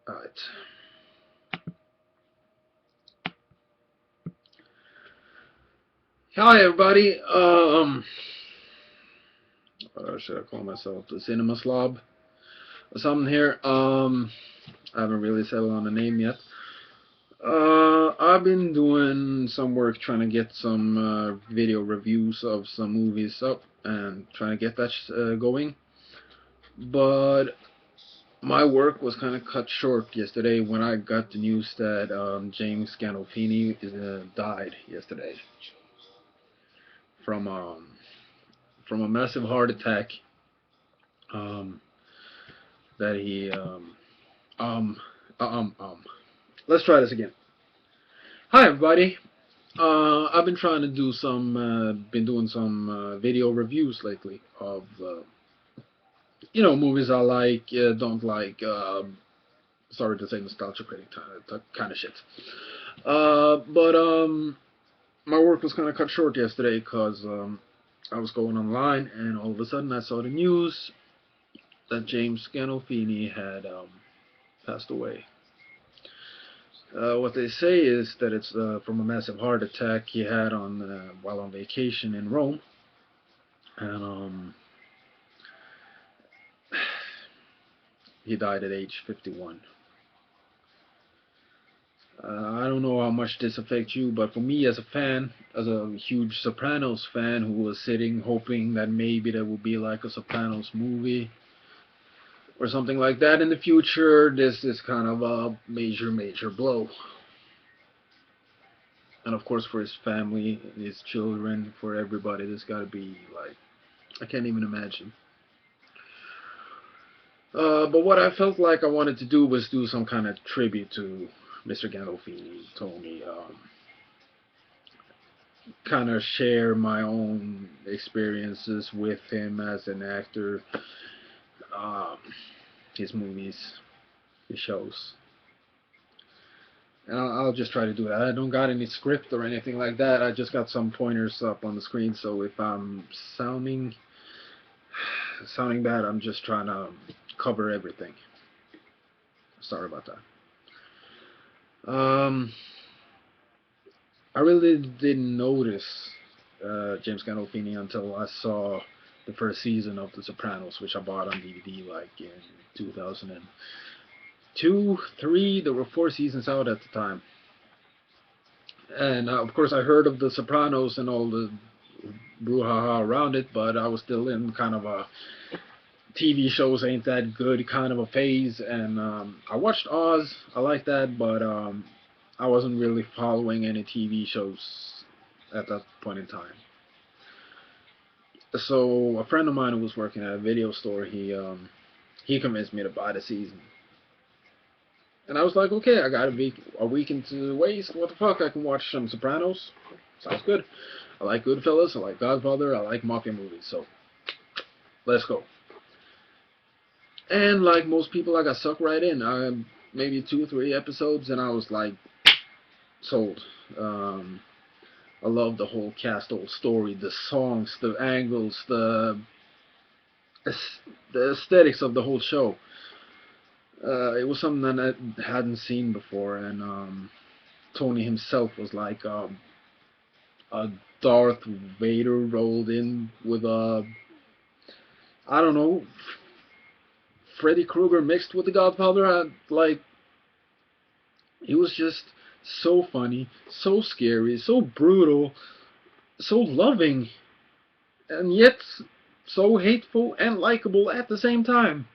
Alright. Hi everybody. Should I call myself the cinema slob or something here? I haven't really settled on a name yet. I've been doing some work trying to get some video reviews of some movies up and trying to get that going. But my work was kind of cut short yesterday when I got the news that James Gandolfini died yesterday from from a massive heart attack um, that he um um um. Let's try this again. Hi everybody. I've been trying to do been doing some video reviews lately of movies I like, don't like. Sorry to say nostalgia critic kind of shit. But my work was kind of cut short yesterday because I was going online and all of a sudden I saw the news that James Gandolfini had passed away. What they say is that it's from a massive heart attack he had on while on vacation in Rome, and he died at age 51. I don't know how much this affects you, but for me as a fan, as a huge Sopranos fan who was sitting hoping that maybe there would be like a Sopranos movie or something like that in the future, this is kind of a major blow. And of course for his family, his children, for everybody, this got to be like, I can't even imagine. But what I felt like I wanted to do was do some kind of tribute to Mr. Gandolfini, Tony. Kind of share my own experiences with him as an actor, um, his movies, his shows. And I'll just try to do that. I don't got any script or anything like that. I just got some pointers up on the screen. So if I'm sounding bad, I'm just trying to cover everything. Sorry about that. I really didn't notice James Gandolfini until I saw the first season of The Sopranos, which I bought on DVD like in 2002, 3. There were 4 seasons out at the time, and of course I heard of The Sopranos and all the brouhaha around it, but I was still in kind of a TV shows ain't that good kind of a phase, and I watched Oz. I like that, but I wasn't really following any TV shows at that point in time. So a friend of mine who was working at a video store, he convinced me to buy the season, and I was like, okay, I got a weekend to waste. What the fuck? I can watch some Sopranos. Sounds good. I like Goodfellas. I like Godfather. I like mafia movies. So let's go. And like most people, I got sucked right in. Maybe 2, 3 episodes, and I was like sold. I love the whole cast, the whole story, the songs, the angles, the aesthetics of the whole show. It was something that I hadn't seen before, and Tony himself was like a Darth Vader rolled in with a, I don't know, Freddy Krueger mixed with the Godfather. Like, he was just so funny, so scary, so brutal, so loving, and yet so hateful and likable at the same time.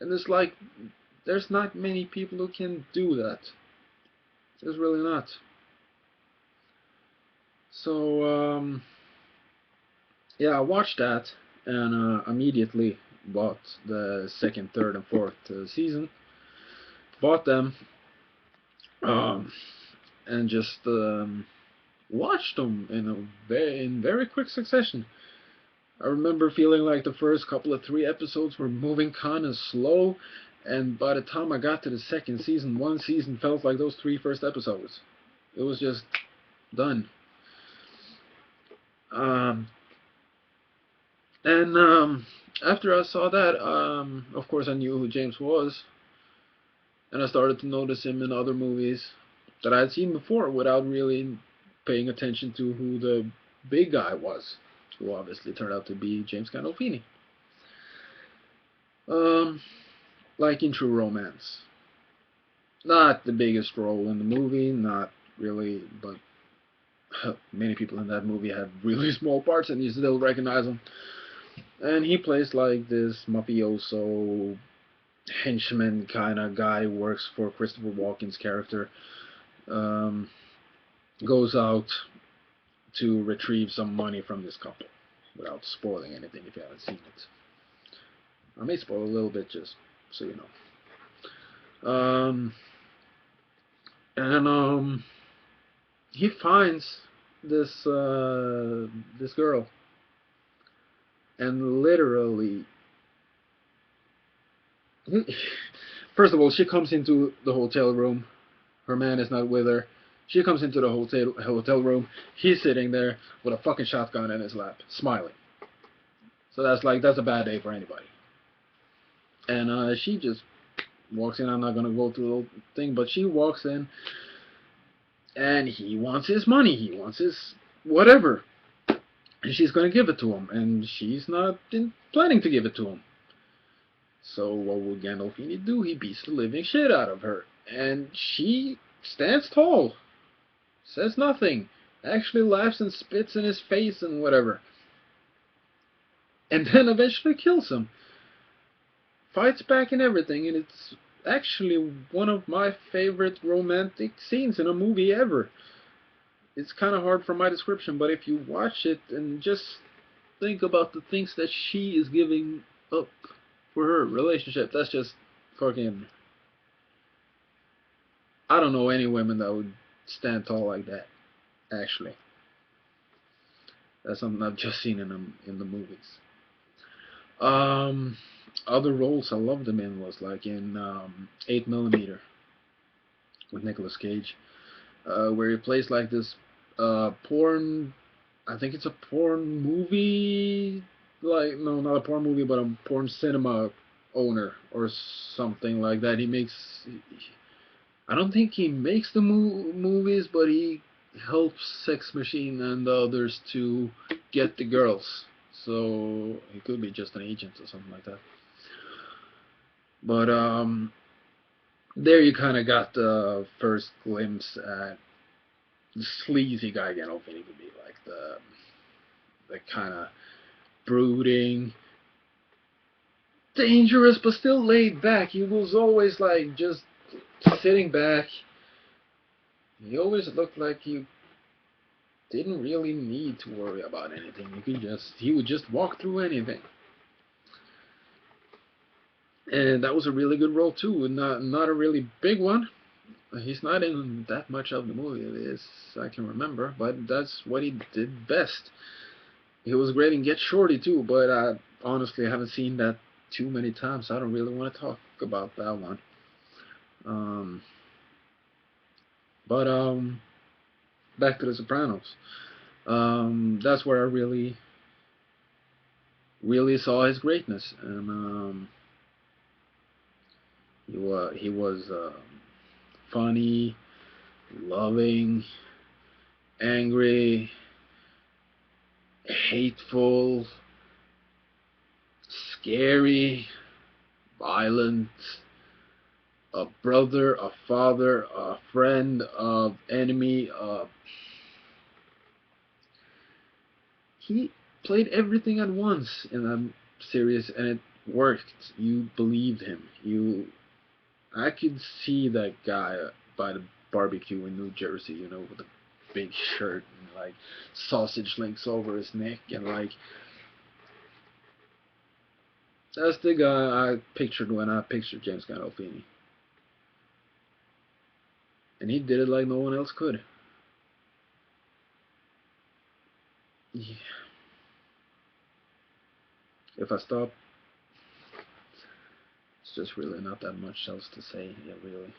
And it's like, there's not many people who can do that. There's really not. So, yeah, I watched that and immediately bought the second, third, and fourth season. Bought them um, and just watched them in very quick succession. I remember feeling like the first couple of 3 episodes were moving kind of slow, and by the time I got to the second season, one season felt like those 3 first episodes. It was just done. Um, and after I saw that, of course, I knew who James was, and I started to notice him in other movies that I had seen before without really paying attention to who the big guy was, who obviously turned out to be James Gandolfini. Um, like in True Romance. Not the biggest role in the movie, not really, but many people in that movie have really small parts and you still recognize them. And he plays like this mafioso henchman kind of guy who works for Christopher Walken's character. Um, Goes out to retrieve some money from this couple without spoiling anything if you haven't seen it. I may spoil a little bit just so you know. And he finds this girl, and literally, first of all, she comes into the hotel room. Her man is not with her. She comes into the hotel room. He's sitting there with a fucking shotgun in his lap, smiling. So that's a bad day for anybody. And she just walks in. I'm not gonna go through the whole thing, but she walks in, and he wants his money. He wants his whatever, and she's gonna give it to him, and she's not planning to give it to him. So what will Gandolfini do? He beats the living shit out of her, and she stands tall, says nothing, actually laughs and spits in his face and whatever, and then eventually kills him. Fights back and everything, and it's actually one of my favorite romantic scenes in a movie ever. It's kind of hard for my description, but if you watch it and just think about the things that she is giving up for her relationship, that's just fucking... I don't know any women that would stand tall like that, actually. That's something I've just seen in the movies. Other roles I loved him in was like in 8mm with Nicolas Cage, where he plays like this porn. I think it's a porn movie. Like, no, not a porn movie, but a porn cinema owner or something like that. I don't think he makes the movies, but he helps Sex Machine and the others to get the girls. So he could be just an agent or something like that. But there you kind of got the first glimpse at the sleazy guy Gandolfini could be, like the kind of brooding, dangerous, but still laid back. He was always like just sitting back. He always looked like he didn't really need to worry about anything. He would just walk through anything. And that was a really good role too. Not a really big one. He's not in that much of the movie, as I can remember, but that's what he did best. He was great in Get Shorty too, but I honestly haven't seen that too many times. So I don't really want to talk about that one. But back to The Sopranos. That's where I really saw his greatness, and he was funny, loving, angry, hateful, scary, violent, a brother, a father, a friend, an enemy. He played everything at once in that series, and it worked. You believed him. I could see that guy by the barbecue in New Jersey, with a big shirt and like sausage links over his neck, and like that's the guy I pictured when I pictured James Gandolfini. And he did it like no one else could. Yeah. If I stop, it's just really not that much else to say. Yeah, really.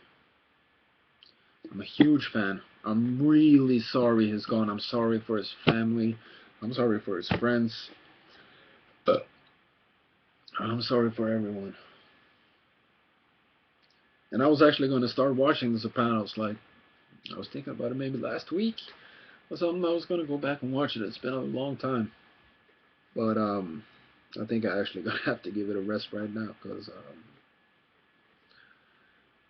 I'm a huge fan. I'm really sorry he's gone. I'm sorry for his family. I'm sorry for his friends. But I'm sorry for everyone. And I was actually going to start watching The Sopranos. Like, I was thinking about it maybe last week or something. I was going to go back and watch it. It's been a long time. But I think I actually going to have to give it a rest right now because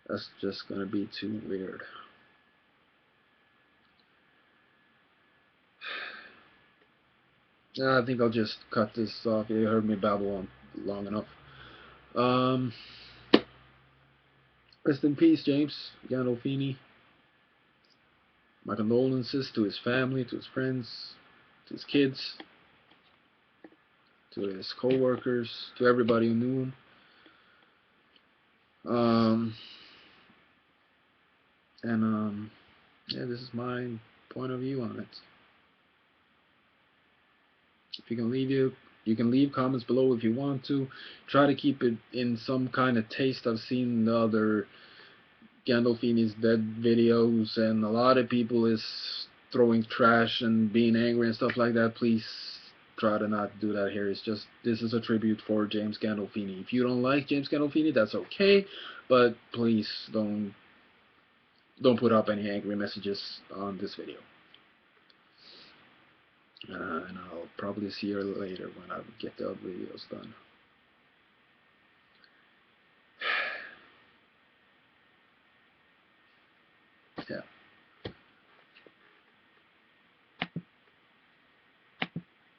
that's just going to be too weird. I think I'll just cut this off. You heard me babble on long enough. Um, Rest in peace, James Gandolfini. My condolences to his family, to his friends, to his kids, to his co-workers, to everybody who knew him. Um, and yeah, this is my point of view on it. If you can leave you can leave comments below if you want to. Try to keep it in some kind of taste. I've seen the other Gandolfini's dead videos, and a lot of people is throwing trash and being angry and stuff like that. Please try to not do that here. It's just, this is a tribute for James Gandolfini. If you don't like James Gandolfini, that's okay, but please don't put up any angry messages on this video. And I'll probably see you later when I get the other videos done.